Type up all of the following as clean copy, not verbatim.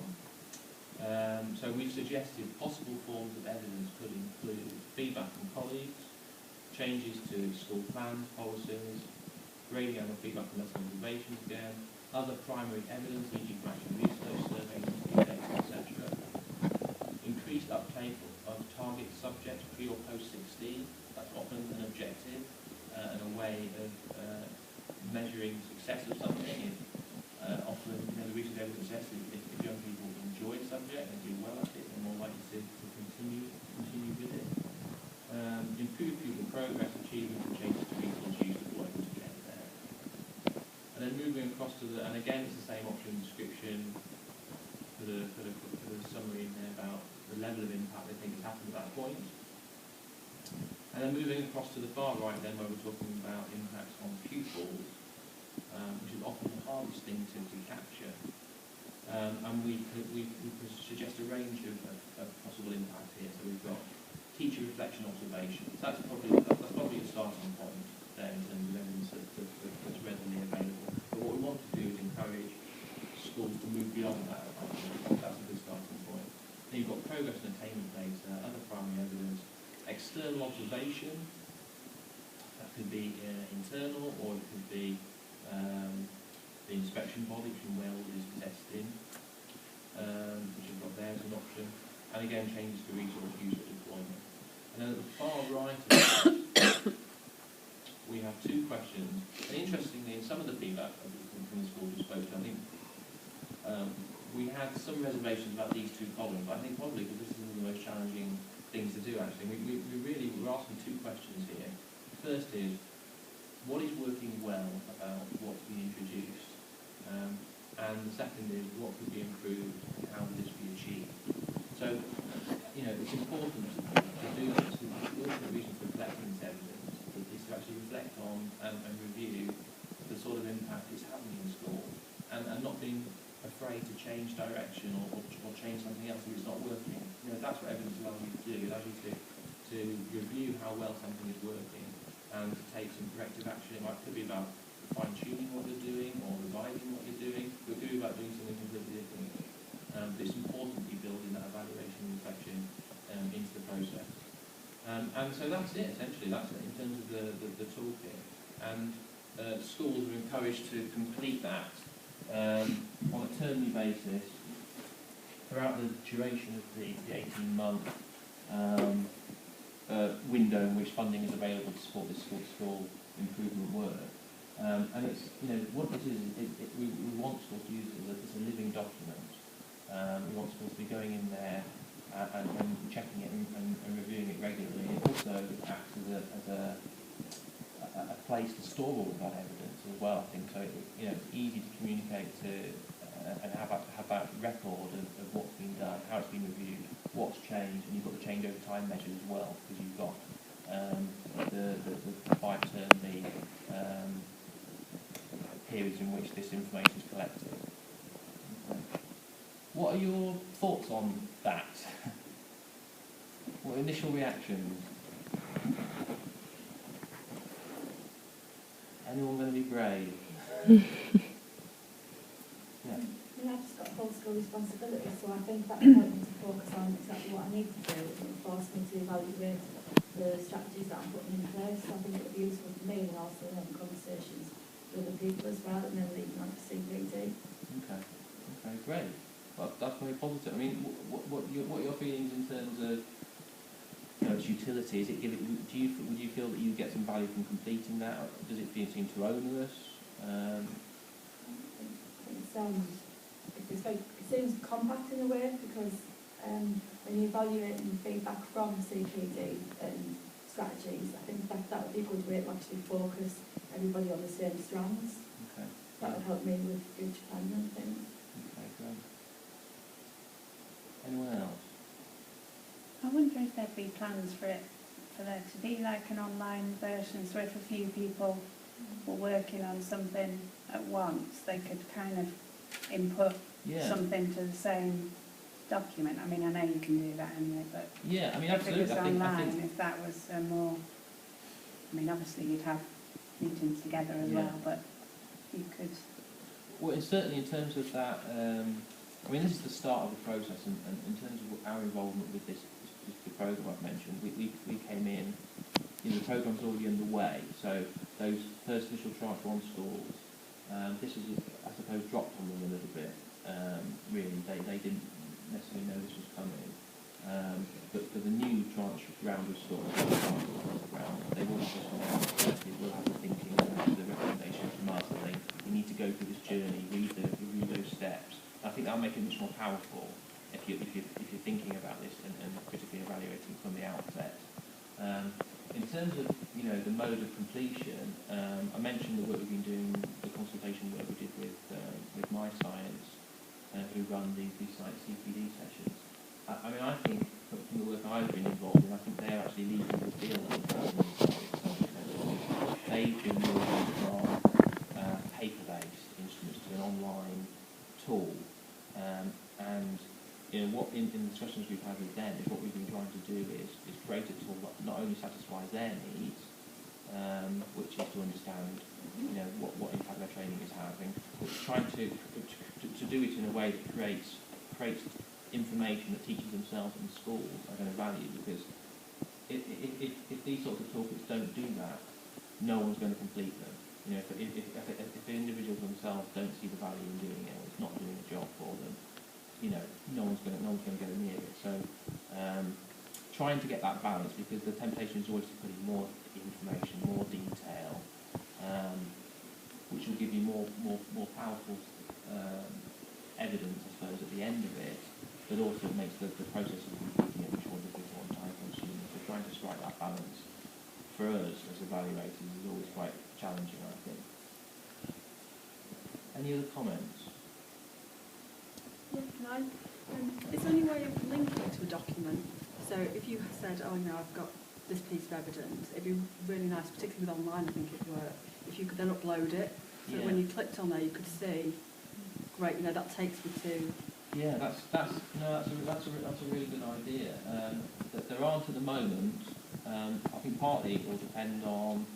on. So we've suggested possible forms of evidence could include feedback from colleagues, changes to school plans, policies, grading and feedback from lesson observations again, other primary evidence, e.g. from action research, surveys, data, etc. Increased uptake of target subjects pre or post 16. That's often an objective and a way of measuring success of something. Often, the research evidence suggests if young people enjoy a subject and do well at it, they're more likely to continue with it. Improve pupil progress, achievement, and changes to resource use deployment again there. And then moving across to and again it's the same option description for the summary in there about the level of impact they think has happened at that point. And then moving across to the far right then where we're talking about impacts on pupils, which is often the hardest thing to capture. And we suggest a range of possible impacts here. So we've got teacher reflection observations. That's probably a starting point there in terms of evidence that's readily available. But what we want to do is encourage schools to move beyond that. That's a good starting point. Then you've got progress and attainment data, other primary evidence, external observation. That could be internal, or it could be the inspection body, which in Wales is testing, which we've got there as an option. And again, changes to resource use or deployment. And then at the far right of that, we have two questions. And interestingly, in some of the feedback from the schools we spoke to, I think we had some reservations about these two columns, but I think probably because this is one of the most challenging things to do actually. We're asking two questions here. The first is, what is working well about what's been introduced? And the second is, what could be improved and how would this be achieved? So, it's important to do this. The ultimate reason for collecting this evidence is to actually reflect on and review the sort of impact it's having in school and not being afraid to change direction or change something else if it's not working. That's what evidence allows you to do. It allows you to review how well something is working and to take some corrective action. It could be about fine-tuning what you're doing or revising what you're doing. It could be about doing something completely different. But it's important that you build in that evaluation and reflection into the process. And so that's it, essentially. That's it in terms of the toolkit. And schools are encouraged to complete that on a termly basis throughout the duration of the 18-month window in which funding is available to support this school improvement work. And it's, what this is, we want schools to use it as a living document. We want schools to be going in there and checking it and reviewing it regularly. It also acts as a place to store all of that evidence as well, I think. So, it's easy to communicate and have that record of what's been done, how it's been reviewed, what's changed, and you've got the change over time measures as well, because you've got the 5-termly periods in which this information is collected. Okay. What are your thoughts on that? What initial reactions? Anyone going to be brave? Yeah. I've just got whole school responsibility, so I think that would help me to focus on exactly what I need to do and force me to evaluate the strategies that I'm putting in place. So I think it would be useful for me and also in conversations with other people as well, and then leading on to CPD. Okay, great. Well, that's very positive. I mean, what are your feelings in terms of its utility? Would you feel that you get some value from completing that? Or does it seem too onerous? It seems compact in a way, because when you're evaluating feedback from CPD and strategies, I think that would be a good way to actually focus everybody on the same strands. Okay. That would help me with future planning and things. Okay, great. Anyone else? I wonder if there'd be plans for there to be like an online version, so if a few people were working on something at once, they could kind of input something to the same document. I mean, I know you can do that anyway, but yeah, I mean, absolutely. If it was online, if that was more, I mean, obviously you'd have meetings together as well, but you could. Well, certainly in terms of that I mean, this is the start of the process, and in terms of our involvement with this programme I've mentioned, we came in, the programme's already underway, so those first initial tranche 1 schools, this is, I suppose, dropped on them a little bit, really. They didn't necessarily know this was coming. But for the new tranche round of schools, they will have the thinking and the recommendation from us that you need to go through this journey, read those steps. I think that'll make it much more powerful if you're thinking about this and critically evaluating from the outset. In terms of the mode of completion, I mentioned the work we've been doing, the consultation work we did with My Science, who run these science CPD sessions. I mean, I think from the work I've been involved in, I think they're actually leading the field. They've been moving from paper-based instruments to an online tool, and what in the discussions we've had with them is what we've been trying to do is create a tool that not only satisfies their needs, which is to understand what impact their training is having, but trying to do it in a way that creates information that teachers themselves in schools are going to value, because if these sorts of toolkits don't do that, no one's going to complete them. If the individuals themselves don't see the value in doing it, or it's not doing a job for them, no one's going to get near it. So trying to get that balance, because the temptation is always to put in more information, more detail, which will give you more powerful evidence, I suppose, at the end of it, but also it makes the process of completing it much more difficult and time-consuming. So trying to strike that balance for us as evaluators is always quite challenging, I think. Any other comments? Yeah, can I? Is there any way of linking it to a document? So if you said, I've got this piece of evidence, it'd be really nice, particularly with online, I think it'd work, if you could then upload it, so that when you clicked on there, you could see, great, that takes me to... Yeah, that's a really good idea. That there aren't at the moment. I think partly it will depend on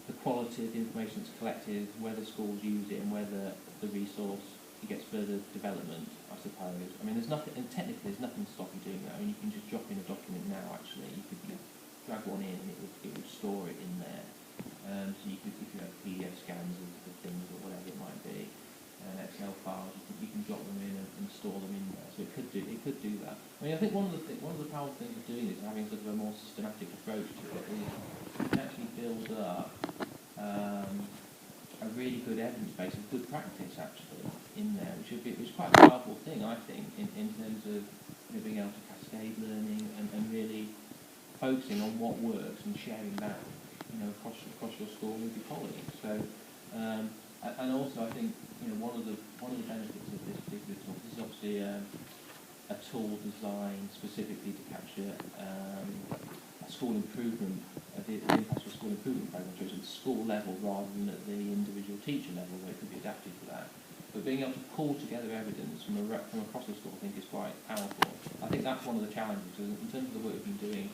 the quality of the information that's collected, whether schools use it, and whether the resource gets further development, I suppose. I mean, there's nothing, and technically there's nothing to stop you doing that. I mean, you can just drop in a document now, actually. You could drag one in and it would store it in there. So you could, if you have PDF scans of things or whatever it might be, Excel files, you can drop them in and store them in there. So it could do that. I mean, I think one of the powerful things of doing this, having sort of a more systematic approach to it, is you can actually build up a really good evidence base of good practice actually in there, which is quite a powerful thing, I think, in terms of being able to cascade learning and really focusing on what works and sharing that across your school with your colleagues. So and also I think one of the benefits of this particular tool, this is obviously a tool designed specifically to capture a school improvement, the impact of a school improvement program, so it's at the school level rather than at the individual teacher level, where it could be adapted for that. But being able to pull together evidence from across the school, I think, is quite powerful. I think that's one of the challenges, because in terms of the work we've been doing,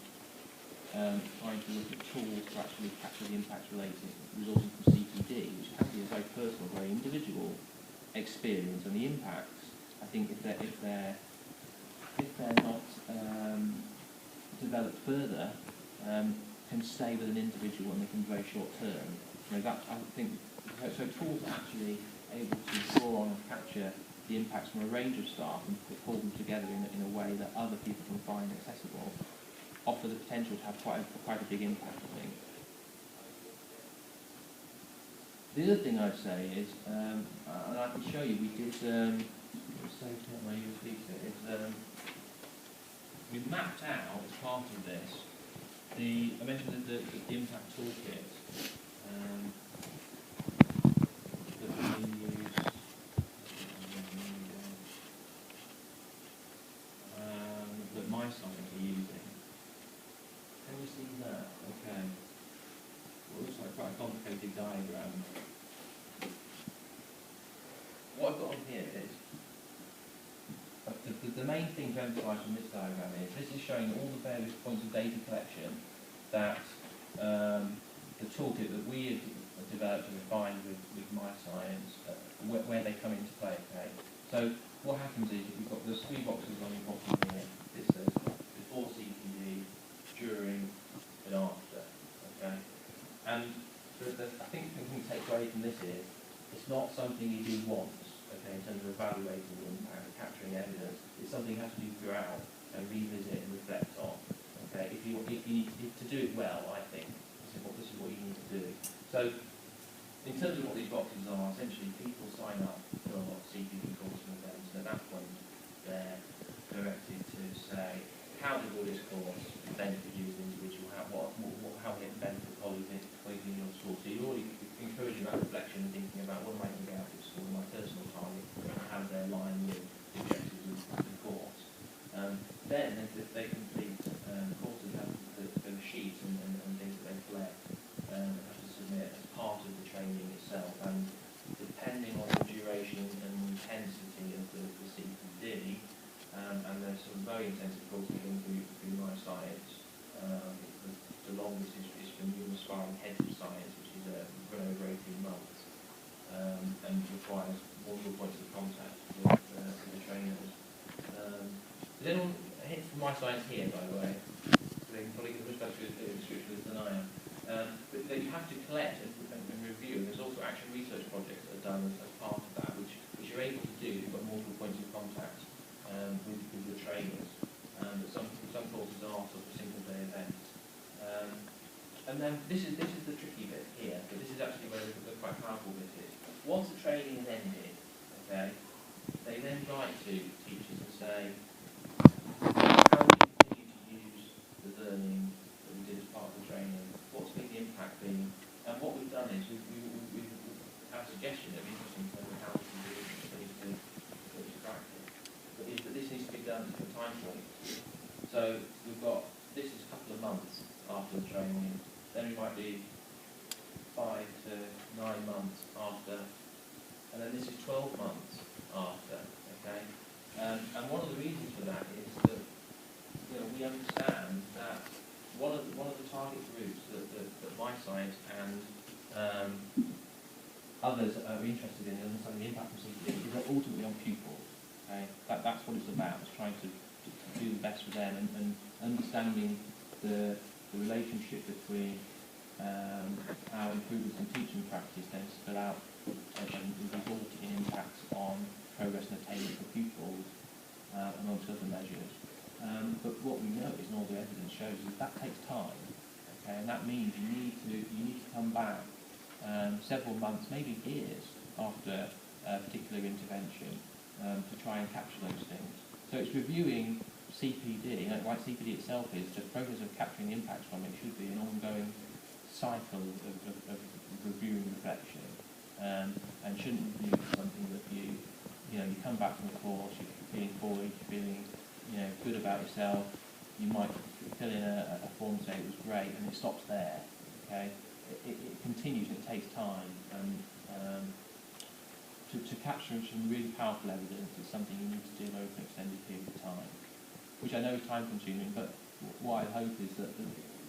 trying to look at tools to actually capture the impacts resulting from CPD, which can be a very personal, very individual experience, and the impacts, I think, if they're not developed further, can stay with an individual and they can be very short term. That I think so. Tools are actually able to draw on and capture the impacts from a range of staff and pull them together in a way that other people can find accessible, offer the potential to have quite a big impact, I think. The other thing I'd say is, and I can show you, we did, my USB stick, we mapped out as part of this, I mentioned the impact toolkit that we use, that My Science are using. Can you see that? Okay. Well, it looks like quite a complicated diagram. What I've got on here is, the main thing to emphasise from this diagram is, this is showing all the various points of data collection that the toolkit that we have developed and refined with My Science, where they come into play. Okay, so what happens is you've got there's 3 boxes on your bottom here. This says before CPD, during, and after. Okay, and I think the thing to take away from this is it's not something you do once. Okay, in terms of evaluating the impact, capturing evidence, it's something you have to do throughout and revisit and reflect on. Okay, if to do it well, I think this is what you need to do. So, in terms of what these boxes are, essentially people sign up for CPD courses and events, and at that point they're directed to say, how does all this course benefit you as an individual? How will it benefit colleagues in your school? So you're already encouraging that reflection and thinking about what am I going to get out of this school, my personal target, and how do they align with the objectives of the course. Then, if they complete courses, have the sheets and things that they collect, have to submit as part of the training itself, and depending on the duration and intensity of the CPD, and there's some very intensive courses in my science. The longest is for new aspiring heads of science, which is run over 18 months, and requires multiple points of contact with the trainers. Does anyone hit from my science here, by the way? They can probably get much better description than I am. But you have to collect and review. There's also action research projects that are done as part of that, which you're able to do. You've got multiple points of contact with the trainers. But some courses are sort of single day events. And then this is the tricky bit here, but this is actually where the quite powerful bit is. Once the training is ended, okay, they then write to teachers and say, how do you continue to use the learning that we did as part of the training? What's been the impact been? And what we've done is we've our suggestion that we interesting in terms of how we can do it to put into practice. But is that this needs to be done at a time point. So we've got, this is a couple of months after the training, then we might be 5 to 9 months after, and then this is 12 months after, okay? And one of the reasons for that is that, we understand that one of the target groups that my science and others are interested in understanding the impact of CPD is that ultimately on pupils. Okay? That's what it's about. It's trying to do the best for them and understanding the relationship between our improvements in teaching practice then spill out and result in impacts on progress and attainment for pupils, amongst other measures. But what we know is, and all the evidence shows, is that takes time. Okay, and that means you need to come back several months, maybe years after a particular intervention to try and capture those things. So it's reviewing CPD, like CPD itself is, the process of capturing the impacts from it should be an ongoing cycle of review and reflection, and shouldn't be something that you come back from the course, you're feeling forward, you're feeling good about yourself, you might fill in a form say it was great, and it stops there. Okay, it continues and it takes time, and to capture some really powerful evidence is something you need to do over an extended period of time, which I know is time consuming, but what I hope is that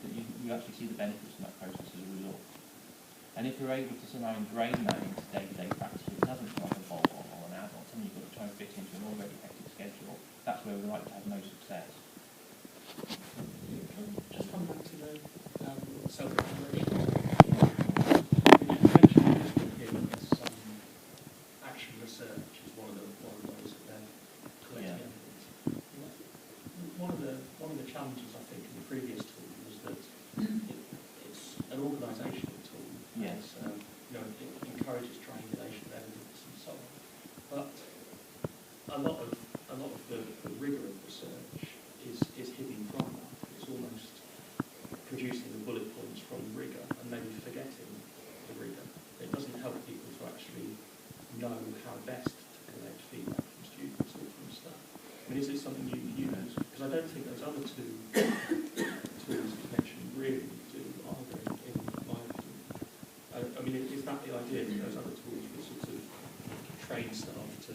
you actually see the benefits from that process as a result. And if you're able to somehow ingrain that into day-to-day practice, it doesn't come like a bolt or an add-on, something you've got to try and fit into an already hectic schedule, that's where we like to have no success. Just come back to the self-evaluation. You mentioned here that some action research is one of the ways that they're collecting evidence. One of the challenges I think in the previous tool was that it's an organisational tool. Yes. It encourages triangulation of evidence and so on. But a lot of the rigour of research is hidden from that. It's almost producing the bullet points from rigour and maybe forgetting the rigour. It doesn't help people to actually know how best to collect feedback from students or from staff. I mean, is it something you use? Because I don't think those other two tools you mentioned really do either, in my opinion. I mean, is that the idea that those other tools will sort of train staff to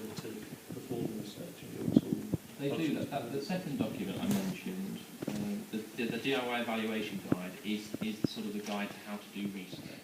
perform research in your tool? They do. The second document I mentioned, the DIY evaluation guide, is sort of the guide to how to do research.